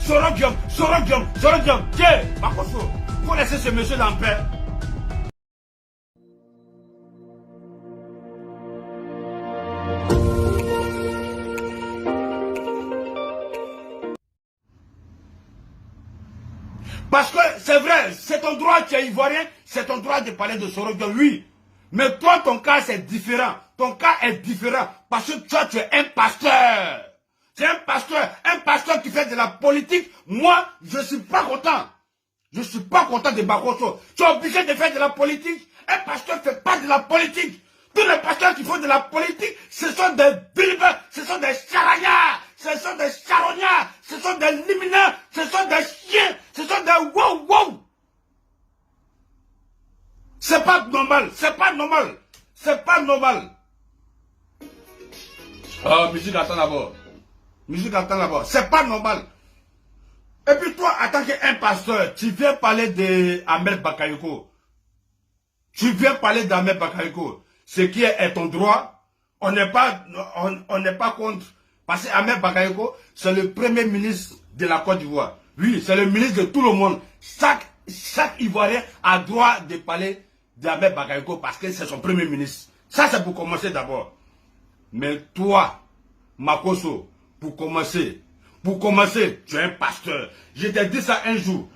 Sorogium, Sorogium, Sorogium. Tiens, Makoso, faut laisser ce monsieur en paix. Parce que c'est vrai, c'est ton droit, tu es ivoirien, c'est ton droit de parler de Sorogium, oui. Mais toi, ton cas, c'est différent. Ton cas est différent parce que toi, tu es un pasteur. C'est un pasteur qui fait de la politique. Moi, je ne suis pas content. Je ne suis pas content de Makoso. Tu es obligé de faire de la politique. Un pasteur ne fait pas de la politique. Tous les pasteurs qui font de la politique, ce sont des villes, ce sont des charagnards, ce sont des charognards, ce sont des liminants, ce sont des chiens, ce sont des wow. C'est pas normal, c'est pas normal, c'est pas normal. Oh, musique, attends d'abord. Musique, attends d'abord. C'est pas normal. Et puis toi, en tant qu'un pasteur, tu viens parler d'Ahmed Bakayoko. Tu viens parler d'Ahmed Bakayoko. Ce qui est ton droit. On n'est pas contre. Parce qu'Ahmed Bakayoko, c'est le premier ministre de la Côte d'Ivoire. Oui, c'est le ministre de tout le monde. Chaque Ivoirien a droit de parler d'Ahmed Bakayoko parce que c'est son premier ministre. Ça, c'est pour commencer d'abord. Mais toi, Makoso, pour commencer, tu es un pasteur. Je t'ai dit ça un jour.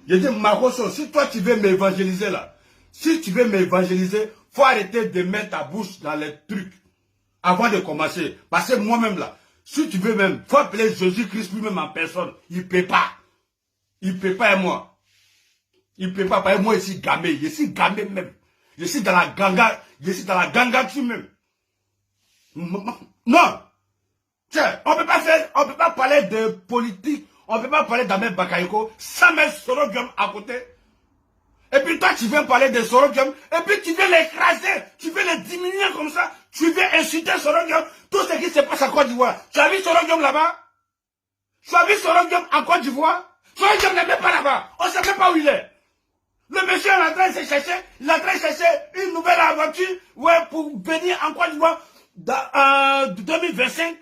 J'ai dit, Makoso, si toi tu veux m'évangéliser là, si tu veux m'évangéliser, faut arrêter de mettre ta bouche dans les trucs avant de commencer. Parce que moi-même là, si tu veux même, faut appeler Jésus-Christ lui-même en personne. Il ne peut pas. Il ne peut pas et moi. Il ne peut pas. Parce que moi, je suis gamé. Je suis gamé même. Je suis dans la ganga. Je suis dans la gangature même. Non. Tiens, on ne peut pas parler de politique. On ne peut pas parler d'Ahmed Bakayoko sans mettre Sorogium à côté. Et puis toi, tu viens parler de Sorogium. Et puis tu viens l'écraser. Tu viens le diminuer comme ça. Tu viens insulter Sorogium. Tout ce qui se passe en Côte d'Ivoire. Tu as vu Sorogium là-bas? Tu as vu Sorogium en Côte d'Ivoire? Sorogium n'est même pas là-bas. On ne sait même pas où il est. Le monsieur est en train de se chercher. Il est en train de chercher une nouvelle aventure pour venir en Côte d'Ivoire en 2025.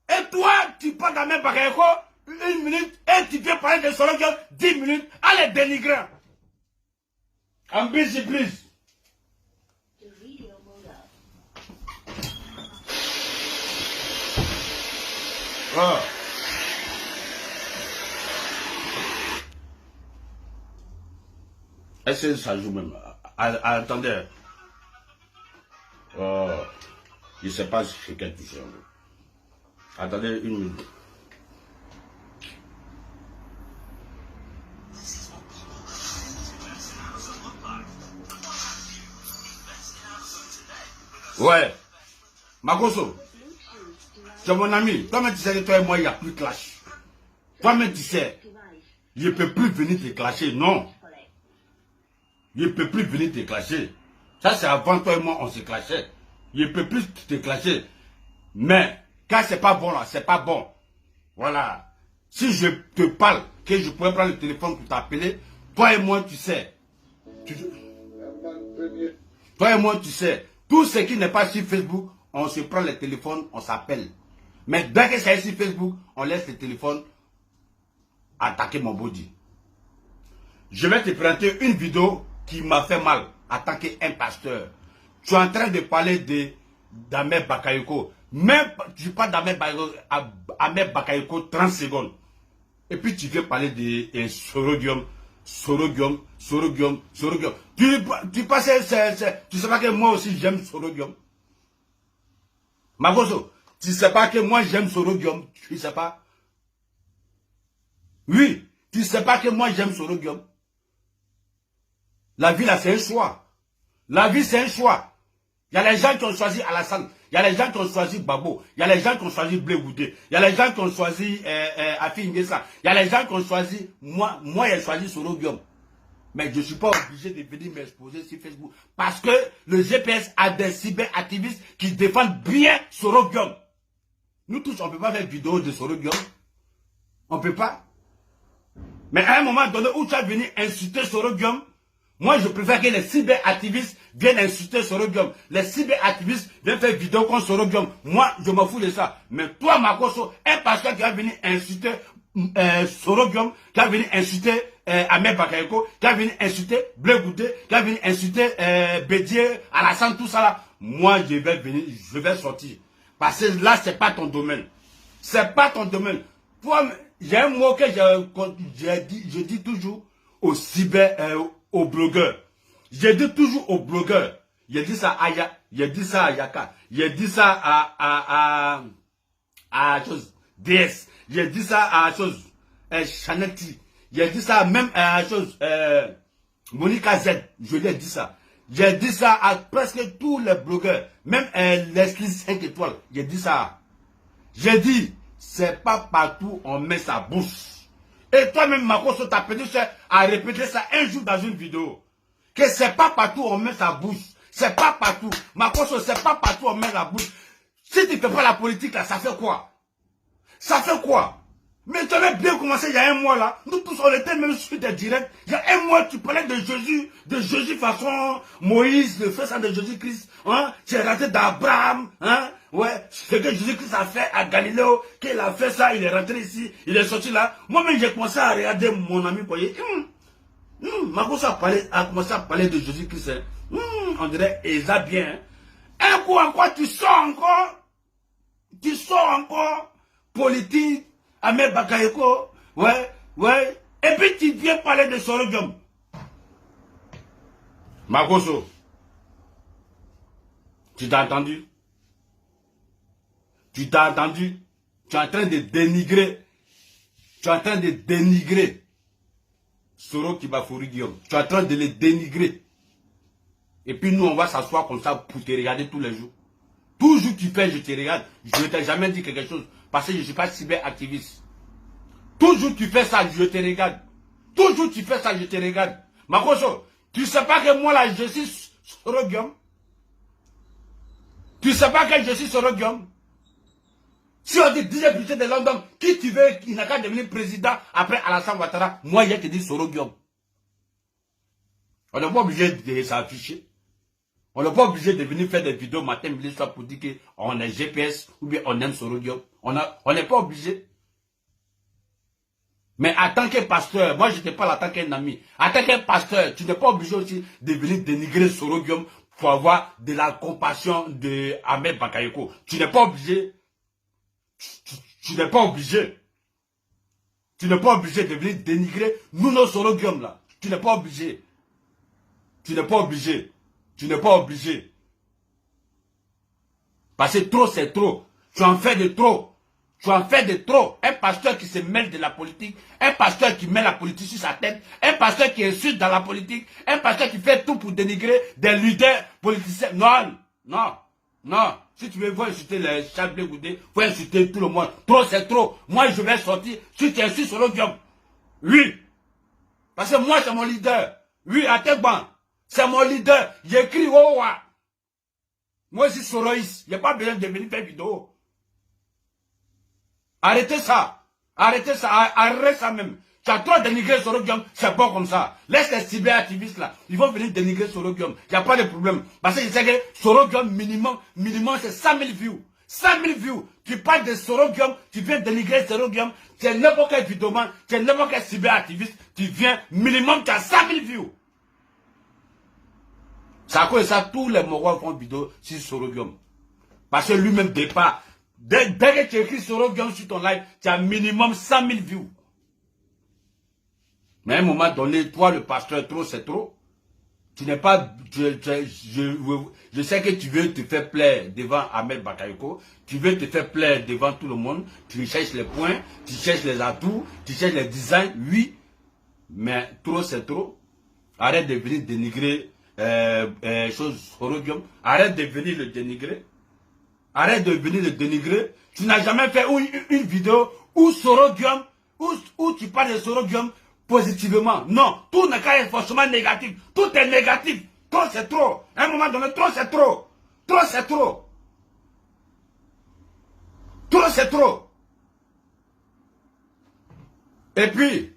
Et toi, tu parles d'Ahmed Bakayoko 1 minute et tu viens parler de Sorogium 10 minutes. Allez, dénigrant. I'm busy, please. Oh. Est-ce que ça joue même? Attendez. Oh. Je ne sais pas si c'est quel touche. Attendez 1 minute. Ouais. Makoso, tu es mon ami. Toi-même, tu sais que toi et moi, il n'y a plus de clash. Toi-même, tu sais. Je ne peux plus venir te clasher. Non. Je ne peux plus venir te clasher. Ça, c'est avant toi et moi, on se clashait. Je ne peux plus te clasher. Mais, quand c'est pas bon là, c'est pas bon. Voilà. Si je te parle, que je pourrais prendre le téléphone pour t'appeler, toi et moi, tu sais. Toi et moi, tu sais. Tout ce qui n'est pas sur Facebook, on se prend le téléphone, on s'appelle. Mais dès que c'est sur Facebook, on laisse le téléphone attaquer mon body. Je vais te présenter une vidéo qui m'a fait mal, attaquer un pasteur. Tu es en train de parler d'Ahmed Bakayoko. Même, tu parles d'Ahmed Bakayoko 30 secondes. Et puis tu viens parler de Sorogium. Tu sais pas que moi aussi j'aime Sorogium. Makoso, tu sais pas que moi j'aime Sorogium. Tu sais pas? Oui, tu sais pas que moi j'aime Sorogium. La vie là c'est un choix. La vie c'est un choix. Il y a les gens qui ont choisi Alassane. Il y a les gens qui ont choisi Babo. Il y a les gens qui ont choisi Blé Goudé. Il y a les gens qui ont choisi Afi Ngessa. Il y a les gens qui ont choisi... Moi j'ai choisi Sorogium. Mais je ne suis pas obligé de venir m'exposer sur Facebook. Parce que le GPS a des cyberactivistes qui défendent bien Sorogium. Nous tous, on ne peut pas faire vidéo de Sorogium. On ne peut pas. Mais à un moment donné où tu as venu insulter Sorogium, moi, je préfère que les cyberactivistes viennent insulter Sorogium. Les cyberactivistes viennent faire vidéo contre Sorogium. Moi, je m'en fous de ça. Mais toi, Makoso, un pasteur qui va venir insulter Sorogium, qui va venir insulter Ahmed Bakayoko, qui va venir insulter Bleu Goudé, qui va venir insulter Bédier, Alassane, tout ça là. Moi, je vais venir, je vais sortir. Parce que là, c'est pas ton domaine. C'est pas ton domaine. Toi, j'ai un mot que je dis toujours aux aux blogueurs. Je dis toujours aux blogueurs. Je dis ça à Yaka. Je dis ça à chose DS. Je dis ça à chose Chanel T. Je dis ça même à chose Monica Z. Je lui ai dit ça. J'ai dit ça à presque tous les blogueurs. Même Leslie 5 étoiles. J'ai dit ça. J'ai dit, c'est pas partout on met sa bouche. Et toi-même, Makoso, t'as pété à répéter ça un jour dans une vidéo. Que c'est pas partout on met sa bouche. C'est pas partout. Makoso, c'est pas partout on met la bouche. Si tu fais pas la politique là, ça fait quoi? Ça fait quoi? Mais tu avais bien commencé il y a un mois là. Nous tous on était même sur des directs. Il y a un mois tu parlais de Jésus façon Moïse, le frère de Jésus-Christ. Hein? Tu es rentré d'Abraham. Hein? Ouais, ce que Jésus-Christ a fait à Galiléo, qu'il a fait ça, il est rentré ici, il est sorti là. Moi-même j'ai commencé à regarder mon ami Poyer. Makoso a commencé à parler de Jésus-Christ. On dirait Esa bien. Un coup encore, tu sors encore. Tu sors encore. Politique. Ahmed Bakayoko, ouais. Et puis tu viens parler de Sorogium. Makoso, tu t'as entendu? Tu t'as entendu? Tu es en train de dénigrer. Tu es en train de dénigrer Soro Kibafori Guillaume. Tu es en train de les dénigrer. Et puis nous, on va s'asseoir comme ça pour te regarder tous les jours. Toujours tu fais, je te regarde. Je ne t'ai jamais dit quelque chose. Parce que je ne suis pas cyberactiviste. Toujours tu fais ça, je te regarde. Toujours tu fais ça, je te regarde. Makoso, tu sais pas que moi là, je suis Sorogium? Tu sais pas que je suis Sorogium? Si on dit 10 budget de London, qui tu veux, qui n'a qu'à devenir président après Alassane Ouattara, moi je te dis Sorogium. On n'est pas obligé de s'afficher. On n'est pas obligé de venir faire des vidéos matin, midi, soir pour dire qu'on est GPS ou bien on aime Sorogium. On n'est pas obligé. Mais en tant que pasteur, moi je te parle en tant qu'un ami. En tant que pasteur, tu n'es pas obligé aussi de venir dénigrer Sorogium pour avoir de la compassion de Ahmed Bakayoko. Tu n'es pas obligé. Tu n'es pas obligé. Tu n'es pas obligé de venir dénigrer Nuno Sorogium là. Tu n'es pas obligé. Tu n'es pas obligé. Tu n'es pas obligé. Parce que trop c'est trop. Tu en fais de trop. Tu en fais de trop. Un pasteur qui se mêle de la politique, un pasteur qui met la politique sur sa tête, un pasteur qui insulte dans la politique, un pasteur qui fait tout pour dénigrer des leaders politiciens. Non. Si tu veux insulter les Chablé Goudé, faut insulter tout le monde. Trop c'est trop. Moi je vais sortir. Si tu insultes Sorogium, oui. Parce que moi c'est mon leader. Oui, à tes bancs. C'est mon leader. J'écris Owa. Moi je suis Soroïs. Il n'y a pas besoin de venir faire vidéo. Arrêtez ça. Arrêtez ça même. Tu as trop dénigré Sorogium, c'est bon comme ça. Laisse les cyberactivistes là. Ils vont venir dénigrer Sorogium. Il n'y a pas de problème. Parce que je sais que Sorogium minimum c'est 100 000 views. 100 000 views. Tu parles de Sorogium, tu viens dénigrer Sorogium. Tu es n'importe quel vidéoman, tu es n'importe quel cyberactiviste. Tu viens, minimum tu as 100 000 views. C'est à cause de ça, tous les Morois font vidéo sur Sorogium. Parce que lui-même départ. Dès que tu écris Sorogium sur ton live, tu as minimum 100 000 views. Mais à un moment donné, toi le pasteur, trop c'est trop. Tu n'es pas... Je sais que tu veux te faire plaire devant Ahmed Bakayoko. Tu veux te faire plaire devant tout le monde. Tu cherches les points, tu cherches les atouts, tu cherches les designs, oui. Mais trop c'est trop. Arrête de venir dénigrer Sorogium. Arrête de venir le dénigrer. Arrête de venir le dénigrer. Tu n'as jamais fait une vidéo où Sorogium, où tu parles de Sorogium positivement. Non, tout n'est qu'à être forcément négatif. Tout est négatif. Trop c'est trop. À un moment donné, trop c'est trop. Trop c'est trop. Trop c'est trop. Et puis,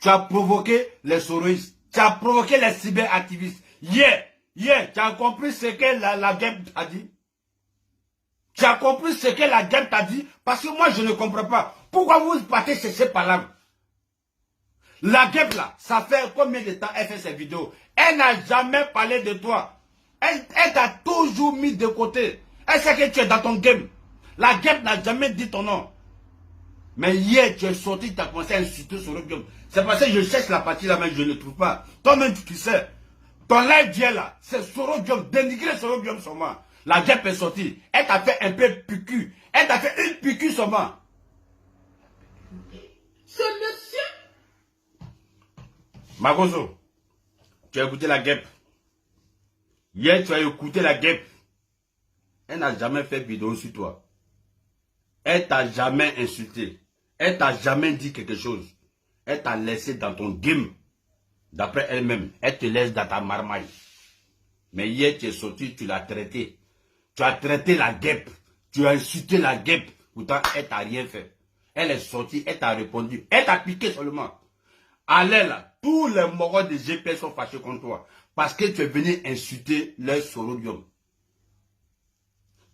tu as provoqué les soroïstes. Tu as provoqué les cyberactivistes. Hier, tu as compris ce que la game t'a dit. Tu as compris ce que la game t'a dit. Parce que moi, je ne comprends pas. Pourquoi vous partez chercher par là? La guêpe là, ça fait combien de temps elle fait ses vidéos? Elle n'a jamais parlé de toi. Elle t'a toujours mis de côté. Elle sait que tu es dans ton game. La guêpe n'a jamais dit ton nom. Mais hier, tu es sorti, tu as commencé à insulter Sorobium. C'est parce que je cherche la partie là, mais je ne trouve pas. Toi-même, tu sais. Ton live d'hier là, c'est Sorobium, dénigrer Sorobium seulement. La guêpe est sortie. Elle t'a fait un peu piqûre. Elle t'a fait une piqûre seulement. Ce monsieur. Magoso, tu as écouté la guêpe. Hier, tu as écouté la guêpe. Elle n'a jamais fait vidéo sur toi. Elle t'a jamais insulté. Elle t'a jamais dit quelque chose. Elle t'a laissé dans ton game. D'après elle-même, elle te laisse dans ta marmaille. Mais hier, tu es sorti, tu l'as traité. Tu as traité la guêpe. Tu as insulté la guêpe. Pourtant, elle t'a rien fait. Elle est sortie, elle t'a répondu. Elle t'a piqué seulement. Allez là, tous les moraux de GPS sont fâchés contre toi. Parce que tu es venu insulter leur Sorobium.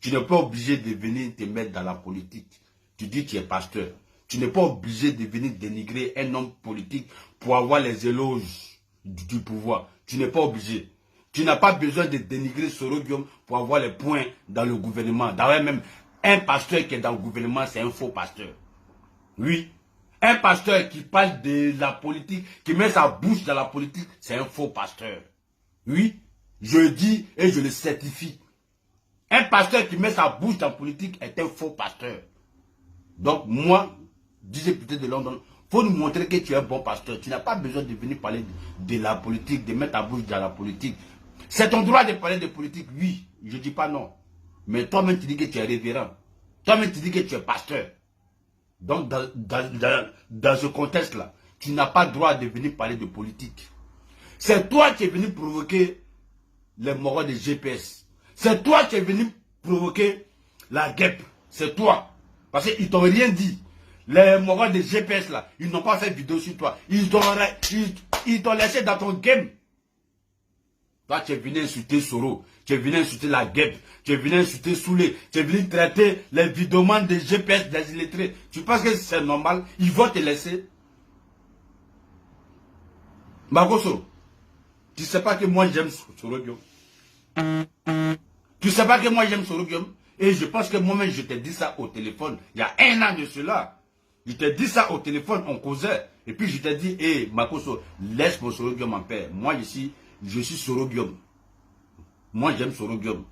Tu n'es pas obligé de venir te mettre dans la politique. Tu dis que tu es pasteur. Tu n'es pas obligé de venir dénigrer un homme politique pour avoir les éloges du pouvoir. Tu n'es pas obligé. Tu n'as pas besoin de dénigrer Sorobium pour avoir les points dans le gouvernement. D'ailleurs même, un pasteur qui est dans le gouvernement, c'est un faux pasteur. Oui. Un pasteur qui parle de la politique, qui met sa bouche dans la politique, c'est un faux pasteur. Oui. Je le dis et je le certifie. Un pasteur qui met sa bouche dans la politique est un faux pasteur. Donc moi, disais peut-être de Londres, il faut nous montrer que tu es un bon pasteur. Tu n'as pas besoin de venir parler de la politique, de mettre ta bouche dans la politique. C'est ton droit de parler de politique, oui. Je ne dis pas non. Mais toi-même, tu dis que tu es révérend. Toi-même, tu dis que tu es pasteur. Donc, dans ce contexte-là, tu n'as pas le droit de venir parler de politique. C'est toi qui es venu provoquer les moraux de GPS. C'est toi qui es venu provoquer la guêpe. C'est toi. Parce qu'ils t'ont rien dit. Les moraux de GPS là, ils n'ont pas fait vidéo sur toi. Ils t'ont laissé dans ton game. Toi, tu es venu insulter Soro. Tu es venu insulter la guêpe. Tu es venu insulter Soulé. Tu es venu traiter les vidéomans de GPS des illettrés. Tu penses que c'est normal? Ils vont te laisser. Magoso, tu sais pas que moi j'aime Sorobium. Tu sais pas que moi j'aime Sorobium. Et je pense que moi-même je t'ai dit ça au téléphone. Il y a 1 an de cela. Je t'ai dit ça au téléphone, on causait. Et puis je t'ai dit, hé, Makoso, laisse mon Sorobium en paix. Moi ici, je suis Sorobium. Moi j'aime Sorobium.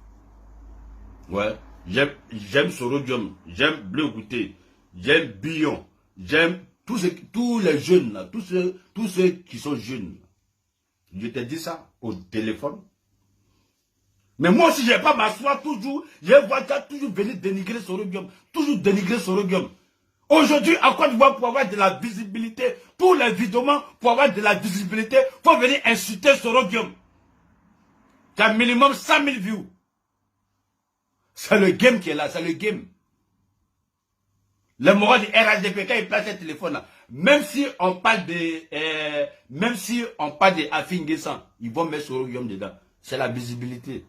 Ouais. J'aime Sorobium. J'aime Bleu Goûté. J'aime Billon. J'aime tous les jeunes là. Tous ceux qui sont jeunes. Je t'ai dit ça au téléphone. Mais moi aussi, je ne vais pas m'asseoir toujours. Je vois ça toujours venir dénigrer Sorobium. Toujours dénigrer Sorobium. Aujourd'hui, en Côte d'Ivoire, pour avoir de la visibilité, tous les vidéomans, pour avoir de la visibilité, il faut venir insulter Sorobium. Tu as minimum 100 000 views. C'est le game qui est là, c'est le game. Le moral du RHDP, quand il place ce téléphone là, même si on parle de Afinguessan, ils vont mettre Sorobium dedans. C'est la visibilité.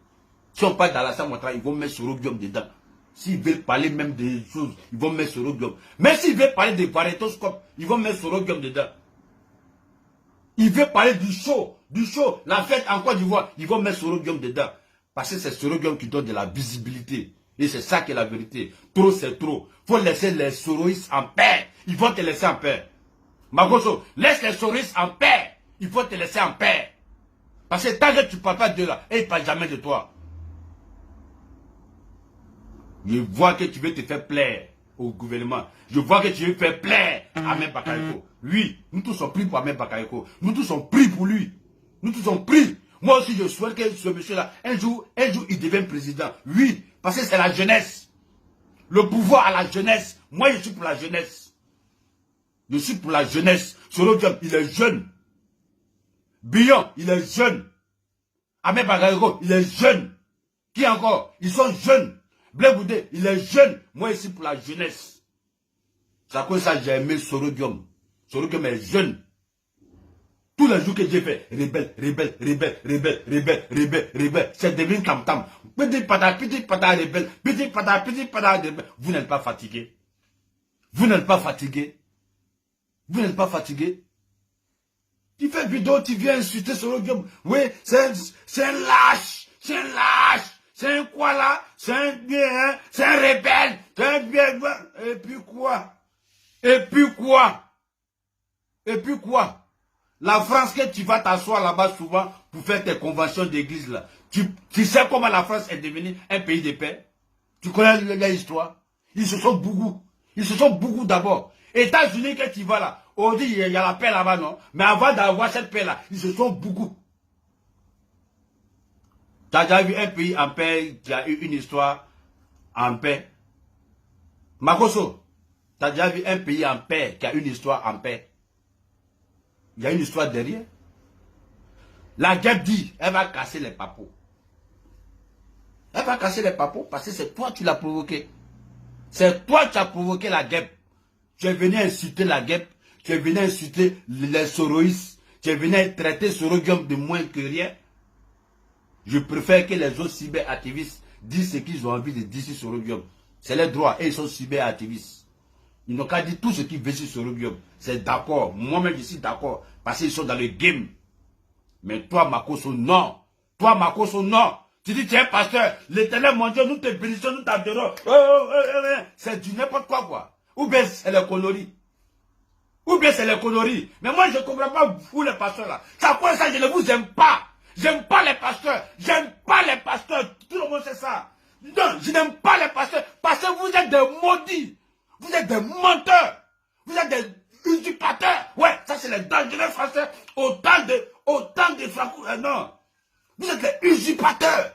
Si on parle d'Alassane Ouattara, ils vont mettre Sorobium dedans. S'ils veulent parler même des choses, ils vont mettre Sorobium. Même s'ils veulent parler des variétoscopes, ils vont mettre Sorobium dedans. Ils veulent parler du show, la fête en Côte d'Ivoire, ils vont mettre Sorobium dedans. Parce que c'est Sorobium qui donne de la visibilité. Et c'est ça qui est la vérité. Trop, c'est trop. Il faut laisser les soroïstes en paix. Ils vont te laisser en paix. Magoso, laisse les soroïstes en paix. Il faut te laisser en paix. Parce que tant que tu ne parles pas de là, ils ne parlent jamais de toi. Je vois que tu veux te faire plaire au gouvernement. Je vois que tu veux faire plaire à Ahmed Bakayoko. Oui, nous tous sommes pris pour Ahmed Bakayoko. Nous tous sommes pris pour lui. Nous tous sommes pris. Moi aussi, je souhaite que ce monsieur-là, un jour, il devienne président. Oui, parce que c'est la jeunesse. Le pouvoir à la jeunesse. Moi, je suis pour la jeunesse. Je suis pour la jeunesse. Sorobium, il est jeune. Billon, il est jeune. Ahmed Bakayoko, il est jeune. Qui encore? Ils sont jeunes. Blé Goudé, il est jeune. Moi, ici pour la jeunesse. C'est à cause de ça que j'ai aimé Sorobium. Sorobium est jeune. Tous les jours que j'ai fait, rebelle. C'est devenu tam-tam. Petit pata, rebelle. Petit pata, rebelle. Vous n'êtes pas fatigué. Vous n'êtes pas fatigué? Vous n'êtes pas fatigué? Tu fais vidéo, tu viens insulter sur le game. Oui, c'est un lâche. C'est un lâche. C'est un quoi là? C'est un bien, c'est un rebelle. C'est un bien. Et puis quoi? Et puis quoi? Et puis quoi? La France, que tu vas t'asseoir là-bas souvent pour faire tes conventions d'église là. Tu sais comment la France est devenue un pays de paix? Tu connais l'histoire? Ils se sont beaucoup. Ils se sont beaucoup d'abord. États-Unis, que tu vas là, on dit il y a la paix là-bas, non? Mais avant d'avoir cette paix-là, ils se sont beaucoup. Tu as déjà vu un pays en paix qui a eu une histoire en paix? Makoso, tu as déjà vu un pays en paix qui a une histoire en paix? Il y a une histoire derrière. La guerre dit, elle va casser les papos. Elle va casser les papos parce que c'est toi qui l'as provoqué. C'est toi qui as provoqué la guerre. Tu es venu insulter la guêpe, tu es venu insulter les soroïstes, tu es venu traiter Sorogium de moins que rien. Je préfère que les autres cyberactivistes disent ce qu'ils ont envie de dire sur Sorogium. C'est leur droit et ils sont cyberactivistes. Ils n'ont qu'à dire tout ce qu'ils veulent sur Sorogium. C'est d'accord. Moi-même, je suis d'accord. Parce qu'ils sont dans le game. Mais toi, Makoso, non. Toi, Makoso, non. Tu dis, tu es un pasteur. L'Éternel, mon Dieu, nous te bénissons, nous t'adorons. C'est du n'importe quoi. Ou bien c'est les conneries. Ou bien c'est les conneries. Mais moi, je ne comprends pas vous, les pasteurs, là. Ça quoi ça, je ne vous aime pas. J'aime pas les pasteurs. J'aime pas les pasteurs. Tout le monde sait ça. Non, je n'aime pas les pasteurs. Parce que vous êtes des maudits. Vous êtes des menteurs. Vous êtes des usurpateurs. Ouais, ça c'est les dangereux français. Autant de franco. Non. Vous êtes des usurpateurs.